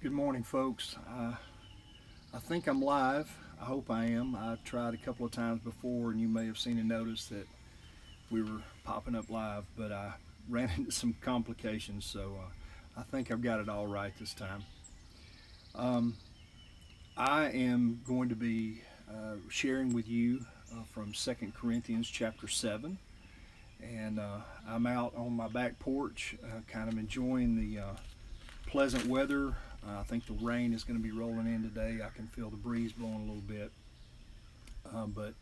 Good morning, folks. I think I'm live. I hope I am. I tried a couple of times before, and you may have seen a notice that we were popping up live, but I ran into some complications, so I think I've got it all right this time. Um, I am going to be sharing with you from Second Corinthians chapter 7, and I'm out on my back porch, kind of enjoying the pleasant weather. I think the rain is going to be rolling in today. I can feel the breeze blowing a little bit. But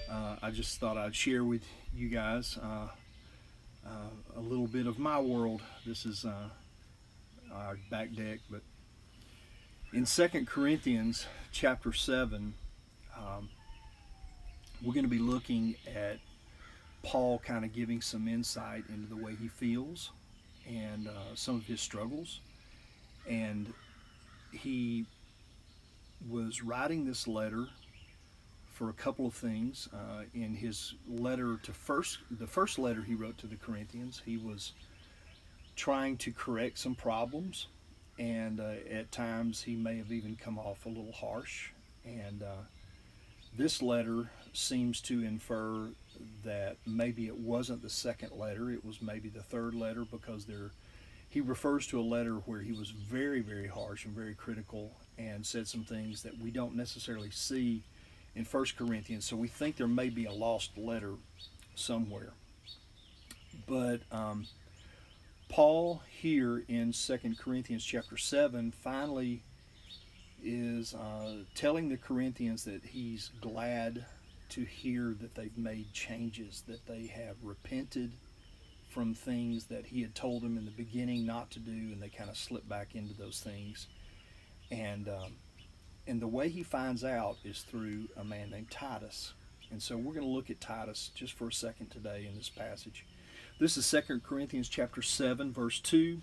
I just thought I'd share with you guys a little bit of my world. This is our back deck. But in Second Corinthians chapter 7, um, we're going to be looking at Paul kind of giving some insight into the way he feels and some of his struggles. And he was writing this letter for a couple of things. In his letter to the first letter he wrote to the Corinthians, he was trying to correct some problems, and at times he may have even come off a little harsh. And this letter seems to infer that maybe it wasn't the second letter; it was maybe the third letter, because he refers to a letter where he was very, very harsh and very critical and said some things that we don't necessarily see in First Corinthians. So we think there may be a lost letter somewhere. But Paul here in Second Corinthians chapter 7 finally is telling the Corinthians that he's glad to hear that they've made changes, that they have repented from things that he had told them in the beginning not to do, and they kind of slipped back into those things. And the way he finds out is through a man named Titus. And so we're going to look at Titus just for a second today in this passage. This is 2 Corinthians chapter 7, verse 2.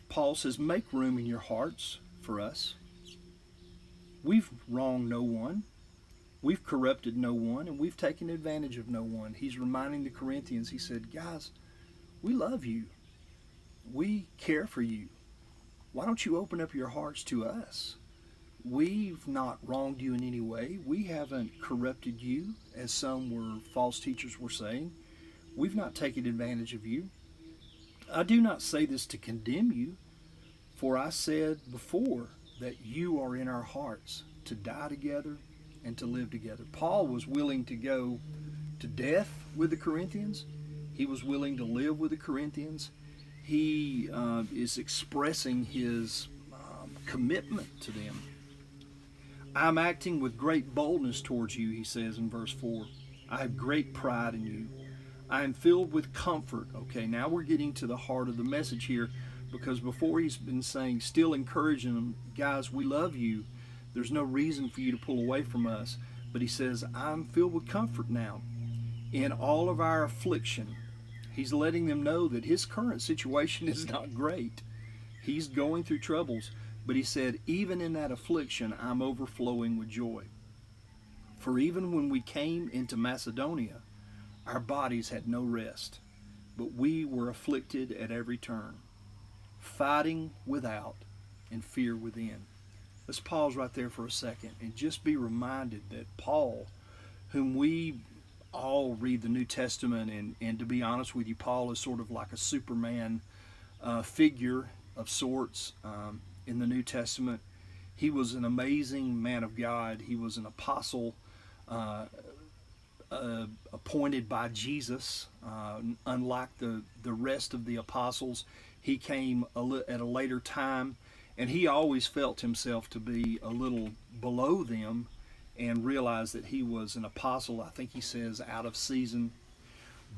Paul says, "Make room in your hearts for us. We've wronged no one. We've corrupted no one, and we've taken advantage of no one." He's reminding the Corinthians, he said, "Guys, we love you. We care for you. Why don't you open up your hearts to us? We've not wronged you in any way. We haven't corrupted you, as some false teachers were saying. We've not taken advantage of you. I do not say this to condemn you, for I said before that you are in our hearts, to die together and to live together." Paul was willing to go to death with the Corinthians. He was willing to live with the Corinthians. He is expressing his commitment to them. "I'm acting with great boldness towards you," he says in verse 4. "I have great pride in you. I am filled with comfort." Okay, now we're getting to the heart of the message here, because before he's been saying, still encouraging them, "Guys, we love you. There's no reason for you to pull away from us." But he says, "I'm filled with comfort now. In all of our affliction," he's letting them know that his current situation is not great. He's going through troubles. But he said, "Even in that affliction, I'm overflowing with joy. For even when we came into Macedonia, our bodies had no rest, but we were afflicted at every turn, fighting without and fear within." Let's pause right there for a second and just be reminded that Paul, whom we all read the New Testament, and to be honest with you, Paul is sort of like a Superman figure of sorts in the New Testament. He was an amazing man of God. He was an apostle appointed by Jesus. Unlike the rest of the apostles, he came at a later time, and he always felt himself to be a little below them and realized that he was an apostle. I think he says out of season.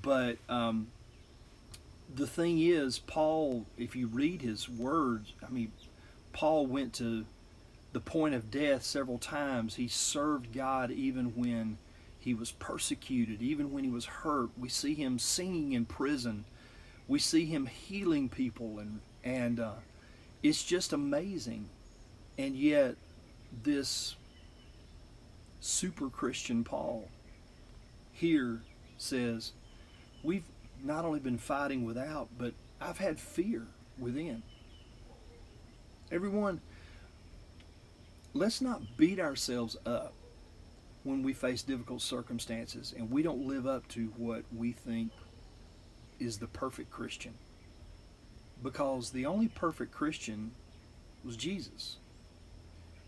But the thing is, Paul, if you read his words, I mean, Paul went to the point of death several times. He served God even when he was persecuted, even when he was hurt. We see him singing in prison. We see him healing people, and it's just amazing. And yet, this super Christian Paul here says, "We've not only been fighting without, but I've had fear within." Everyone let's not beat ourselves up when we face difficult circumstances and we don't live up to what we think is the perfect Christian. Because the only perfect Christian was Jesus.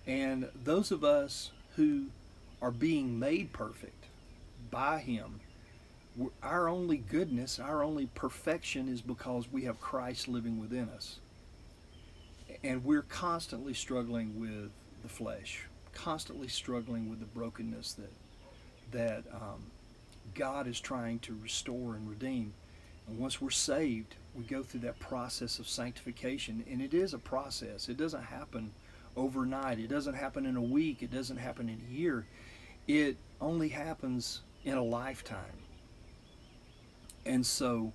And those of us who are being made perfect by Him, our only goodness, our only perfection is because we have Christ living within us. And we're constantly struggling with the flesh, constantly struggling with the brokenness that God is trying to restore and redeem. And once we're saved, we go through that process of sanctification. And it is a process. It doesn't happen overnight. It doesn't happen in a week. It doesn't happen in a year. It only happens in a lifetime. And so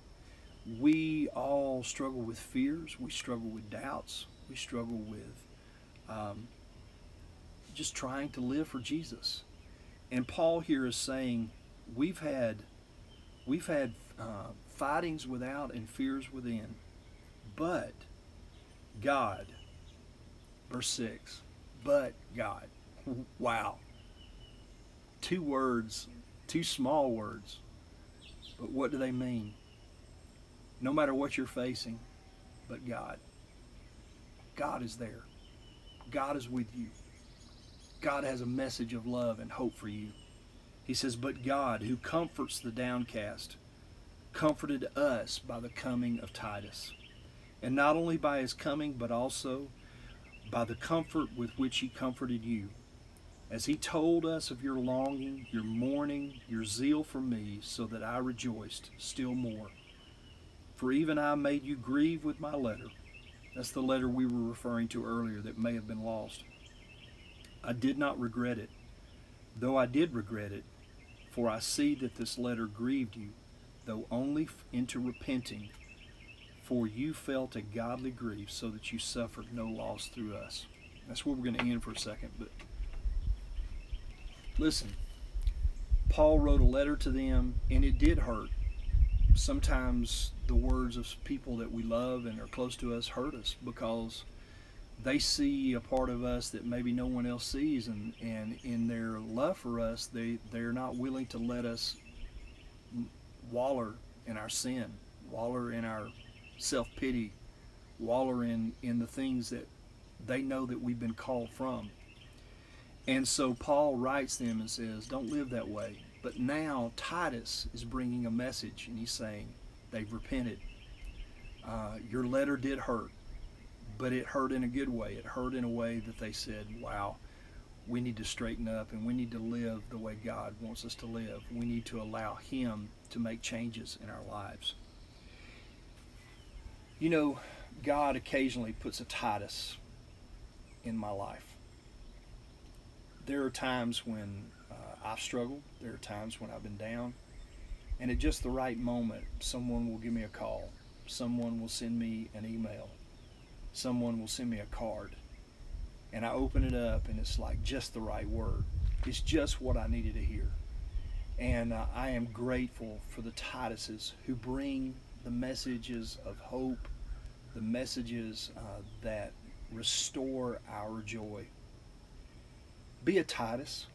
we all struggle with fears. We struggle with doubts. We struggle with just trying to live for Jesus. And Paul here is saying we've had fightings without and fears within, but God, verse 6, but God. Wow. Two words, two small words, but what do they mean? No matter what you're facing, but God. God is there. God is with you. God has a message of love and hope for you. He says, but God, who comforts the downcast, comforted us by the coming of Titus. And not only by his coming, but also by the comfort with which he comforted you, as he told us of your longing, your mourning, your zeal for me, so that I rejoiced still more. For even I made you grieve with my letter. That's the letter we were referring to earlier that may have been lost. I did not regret it, though I did regret it, for I see that this letter grieved you, though only into repenting, for you felt a godly grief, so that you suffered no loss through us. That's where we're going to end for a second. But listen, Paul wrote a letter to them, and it did hurt. Sometimes the words of people that we love and are close to us hurt us because they see a part of us that maybe no one else sees, and in their love for us, they're not willing to let us waller in our sin, waller in our self-pity, waller in the things that they know that we've been called from. And so Paul writes them and says, don't live that way. But now Titus is bringing a message, and he's saying they've repented. Your letter did hurt, but it hurt in a good way. It hurt in a way that they said, wow, we need to straighten up and we need to live the way God wants us to live. We need to allow Him to make changes in our lives. You know, God occasionally puts a Titus in my life. There are times when I've struggled. There are times when I've been down. And at just the right moment, someone will give me a call. Someone will send me an email. Someone will send me a card. And I open it up, and it's like just the right word. It's just what I needed to hear. And I am grateful for the Tituses who bring the messages of hope, the messages that restore our joy. Be a Titus.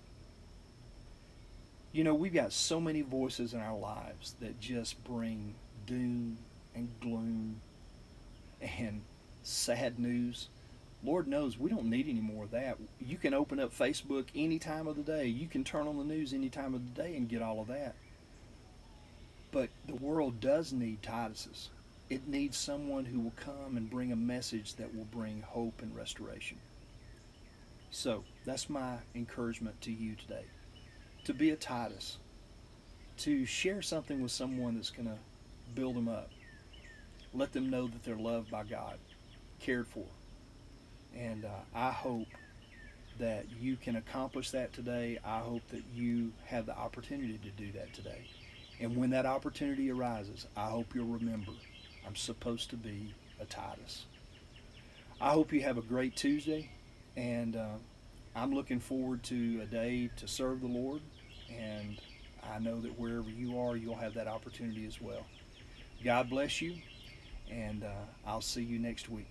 You know, we've got so many voices in our lives that just bring doom and gloom and sad news. Lord knows we don't need any more of that. You can open up Facebook any time of the day. You can turn on the news any time of the day and get all of that. But the world does need Tituses. It needs someone who will come and bring a message that will bring hope and restoration. So that's my encouragement to you today. To be a Titus. To share something with someone that's going to build them up. Let them know that they're loved by God, cared for. And I hope that you can accomplish that today. I hope that you have the opportunity to do that today. And when that opportunity arises, I hope you'll remember I'm supposed to be a Titus. I hope you have a great Tuesday, and I'm looking forward to a day to serve the Lord, and I know that wherever you are, you'll have that opportunity as well. God bless you, and I'll see you next week.